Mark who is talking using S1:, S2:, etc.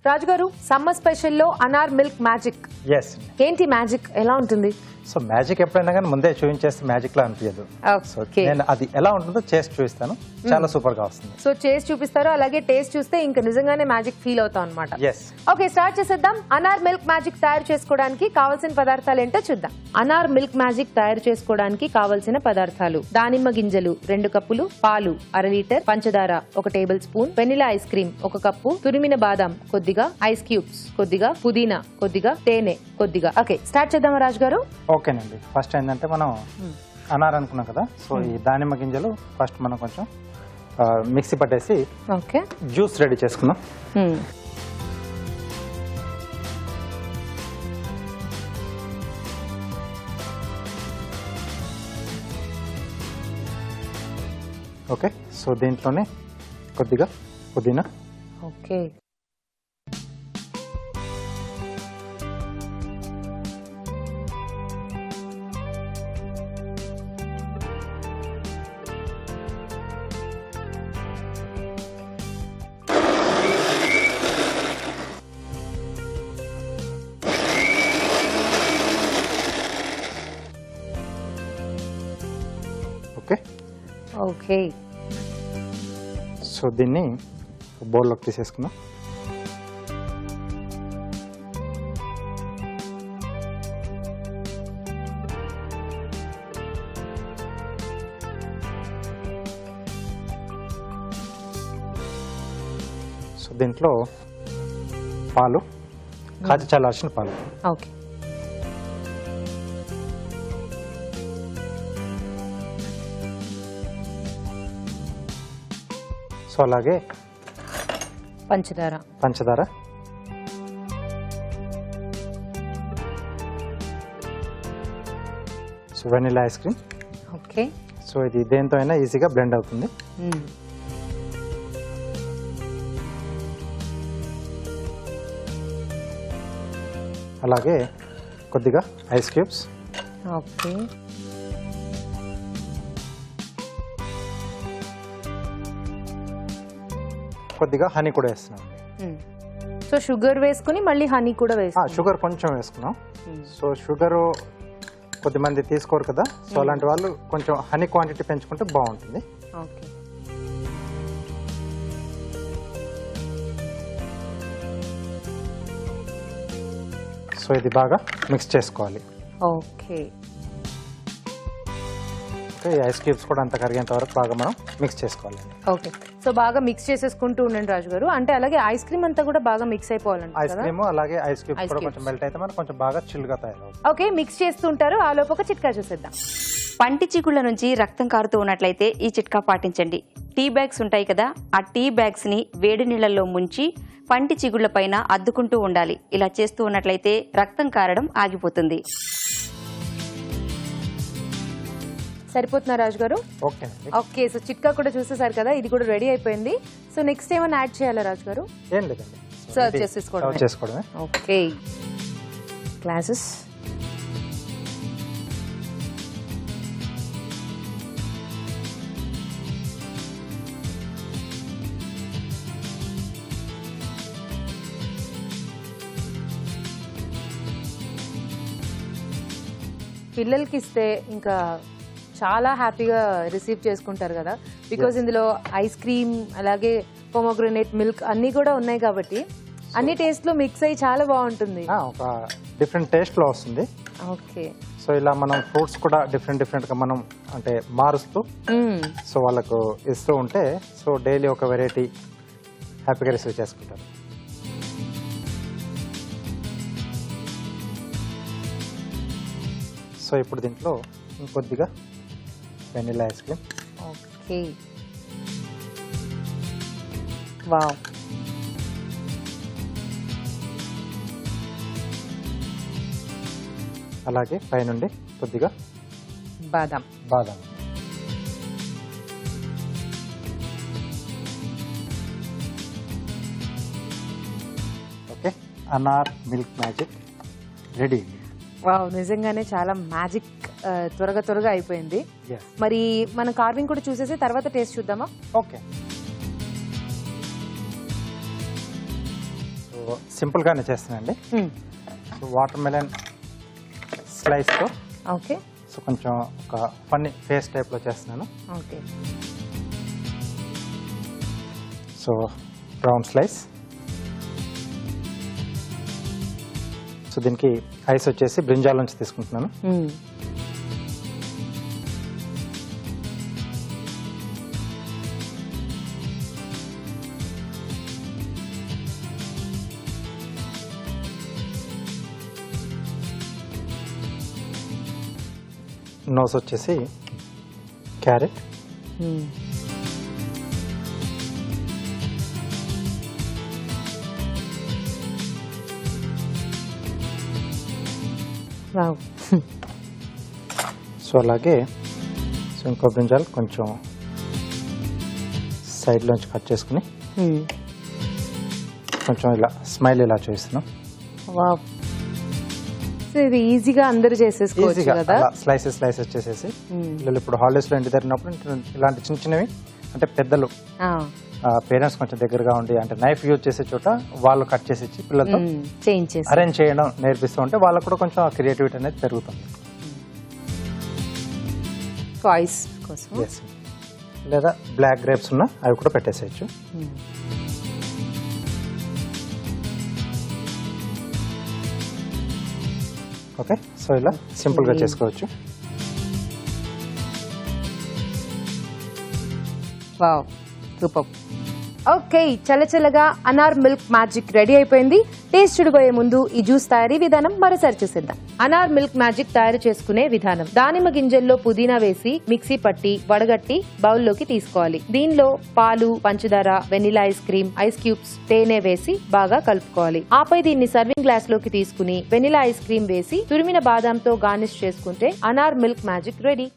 S1: రాజుగారు summer స్పెషల్లో అనార్ milk magic.
S2: Yes.
S1: ఏంటి magic, ఎలా ఉంటుంది?
S2: సో మ్యాజిక్ ఎప్పుడైనా కానీ ముందే చూపించేస్తే మ్యాజిక్ లా అనిపించదు. సో నేను అది ఎలా ఉంటుందో చేసి చూపిస్తాను, చాలా సూపర్ గా వస్తుంది.
S1: సో చేసి చూపిస్తారు, అలాగే టేస్ట్ చూస్తే ఇంకా నిజంగానే మ్యాజిక్ ఫీల్ అవుతాం అనమాట. ఓకే, స్టార్ట్ చేసేద్దాం. అనార్ మిల్క్ మ్యాజిక్ తయారు చేసుకోవడానికి కావాల్సిన పదార్థాలు ఏంటో చూద్దాం. అనార్ మిల్క్ మ్యాజిక్ తయారు చేసుకోవడానికి కావాల్సిన పదార్థాలు: దానిమ్మ గింజలు 2 కప్పులు, పాలు 1/2 లీటర్, పంచదార 1 table spoon, vanilla ice cream 1 cup, తురిమిన బాదం కొద్దిగా, ఐస్ క్యూబ్స్ కొద్దిగా, పుదీనా కొద్దిగా, తేనె కొద్దిగా. ఓకే, స్టార్ట్ చేద్దాం రాజు గారు.
S2: ఓకేనండి. ఫస్ట్ ఏంటంటే మనం అనార్ అనుకున్నాం కదా, సో ఈ దానిమ్మ గింజలు ఫస్ట్ మనం కొంచెం మిక్సీ పట్టేసి
S1: ఓకే
S2: జ్యూస్ రెడీ చేసుకుందాం. ఓకే, సో దీంట్లోనే కొద్దిగా పుదీనా.
S1: Okay,
S2: okay
S1: okay.
S2: సో దీన్ని బౌల్లోకి తీసేసుకుందాం. సో దీంట్లో పాలు, కాచి చల్లార్చిన పాలు.
S1: ఓకే,
S2: సో అలాగే
S1: పంచదార,
S2: so vanilla ice cream.
S1: Okay,
S2: so ఇది దేంతో అయినా ఈజీగా బ్లెండ్ అవుతుంది. అలాగే కొద్దిగా ఐస్ క్యూబ్స్.
S1: ఓకే,
S2: కొద్దిగా హనీ కూడా వేస్తున్నాం.
S1: సో షుగర్ వేసుకుని మళ్ళీ హనీ కూడా వేసుకున్నాం.
S2: షుగర్ కొంచెం వేసుకున్నాం. సో షుగర్ కొద్దిమంది తీసుకోరు కదా, సో అలాంటి వాళ్ళు కొంచెం హనీ క్వాంటిటీ పెంచుకుంటే బాగుంటుంది.
S1: ఓకే,
S2: సో ఇది బాగా మిక్స్ చేసుకోవాలి.
S1: ఓకే,
S2: ఈ ఐస్ క్యూబ్స్ కూడా అంత కరిగేంత వరకు బాగా మనం మిక్స్ చేసుకోవాలి.
S1: ఓకే, సో బాగా మిక్స్ చేసేసుకుంటూ ఉండండి రాజు గారు. అంటే అలాగే ఐస్ క్రీమ్ అంతా కూడా బాగా మిక్స్ అయిపోవాలండి.
S2: ఐస్ క్రీమ్ అలాగే ఐస్ క్యూబ్స్ కూడా కొంచెం మెల్ట్ అయితే మనకు కొంచెం బాగా చిల్లుగా తయారవుతుంది.
S1: ఓకే, మిక్స్ చేస్తూ ఉంటారు. ఆ లోపు ఒక చిట్కా చూసేద్దాం.
S3: పంటి చిగుళ్ళ నుంచి రక్తం కారుతూ ఉన్నట్లయితే ఈ చిట్కా పాటించండి. టీ బ్యాగ్స్ ఉంటాయి కదా, ఆ టీ బ్యాగ్స్ ని వేడి నీళ్లలో ముంచి పంటి చిగుళ్ళ పైన అద్దుకుంటూ ఉండాలి. ఇలా చేస్తూ ఉన్నట్లయితే రక్తం కారడం ఆగిపోతుంది.
S1: సరిపోతున్నా రాజు గారు? ఓకే, సో చిట్కా కూడా చూసేసారు కదా, ఇది కూడా రెడీ అయిపోయింది. సో నెక్స్ట్ ఏమైనా యాడ్ చేయాలా రాజు గారు?
S2: ఏం లేదండి,
S1: సర్వ్ చేసుకోవడమే. Okay, glasses. పిల్లలకి ఇస్తే ఇంకా చాలా హ్యాపీగా రిసీవ్ చేసుకుంటారు కదా, బికాజ్ ఇందులో ఐస్ క్రీమ్ అలాగే పొమోగ్రనేట్ మిల్క్ అన్నీ కూడా ఉన్నాయి కాబట్టి అన్ని టేస్ట్ లో మిక్స్ అయ్యి చాలా బాగుంటుంది.
S2: ఒక డిఫరెంట్ టేస్ట్ లో వస్తుంది.
S1: ఓకే,
S2: సో ఇలా మనం ఫ్రూట్స్ కూడా డిఫరెంట్ గా మనం అంటే మారుస్తూ సో వాళ్ళకు ఇస్తూ ఉంటే సో డైలీ ఒక వెరైటీ హ్యాపీగా రిసీవ్ చేసుకుంటారు. సో ఇప్పుడు దీంట్లో ఇంకొద్దిగా vanilla ice cream.
S1: Okay, wow.
S2: అలాగే పైనుండి కొద్దిగా
S1: బాదం.
S2: ఓకే, anar milk magic ready.
S1: Wow, నిజంగానే చాలా మ్యాజిక్ త్వరగా అయిపోయింది. మరి మన కార్వింగ్ కూడా చూసేసి తర్వాత టేస్ట్ చూద్దామా?
S2: ఓకే. సింపుల్గానే చేస్తానండి. సో వాటర్ మెలన్ స్లైస్తో
S1: ఓకే.
S2: సో కొంచెం ఒక ఫన్నీ ఫేస్ టైప్లో చేస్తున్నాను.
S1: Okay.
S2: So brown slice. So దీనికి ఐస్ వచ్చేసి బ్రింజాల్ నుంచి తీసుకుంటున్నాను. నోస్ వచ్చేసి క్యారెట్.
S1: వావ్.
S2: సో అలాగే సో ఇంకో బ్రింజాల్ కొంచెం సైడ్లోంచి కట్ చేసుకుని కొంచెం ఇలా స్మైల్ ఇలా చూస్తున్నాం.
S1: వావ్. సో ఇది ఈజీగా అందరూ చేసేసుకోవచ్చు
S2: ఈజీగా
S1: కదా.
S2: స్లైసెస్ చేసేసి పిల్లలు ఇప్పుడు హాలిడేస్లో ఇంటి దగ్గర ఉన్నప్పుడు ఇలాంటి చిన్న చిన్నవి అంటే పెద్దలు పేరెంట్స్ కొంచెం దగ్గరగా ఉండి అంటే నైఫ్ యూజ్ చేసే చోట వాళ్ళు కట్ చేసి ఇచ్చి పిల్లలతో అరేంజ్ చేయడం నేర్పిస్తూ ఉంటే వాళ్ళకు కూడా కొంచెం క్రియేటివిటీ అనేది పెరుగుతుంది.
S1: ఐస్ కోసం
S2: లేదా బ్లాక్ గ్రేప్స్ ఉన్నా అవి కూడా పెట్టేసేయచ్చు. ఓకే. సో ఇలా సింపుల్గా చేసుకోవచ్చు.
S1: Wow, super. ఓకే, చల్లచల్లగా అనార్ మిల్క్ మ్యాజిక్ రెడీ అయిపోయింది. టేస్ట్ చూడబోయే ముందు ఈ జ్యూస్ తయారీ విధానం మరోసారి చూసేద్దాం. అనార్ మిల్క్ మ్యాజిక్ తయారు చేసుకునే విధానం: దానిమ్మ గింజల్లో పుదీనా వేసి మిక్సీ పట్టి వడగట్టి బౌల్లోకి తీసుకోవాలి. దీనిలో పాలు, పంచదార, vanilla ice cream, ice cubes, తేనె వేసి బాగా కలుపుకోవాలి. ఆపై దీన్ని సర్వింగ్ గ్లాస్ లోకి తీసుకుని వెనిలా ఐస్ క్రీమ్ వేసి తురిమిన బాదాంతో గార్నిష్ చేసుకుంటే అనార్ మిల్క్ మ్యాజిక్ రెడీ.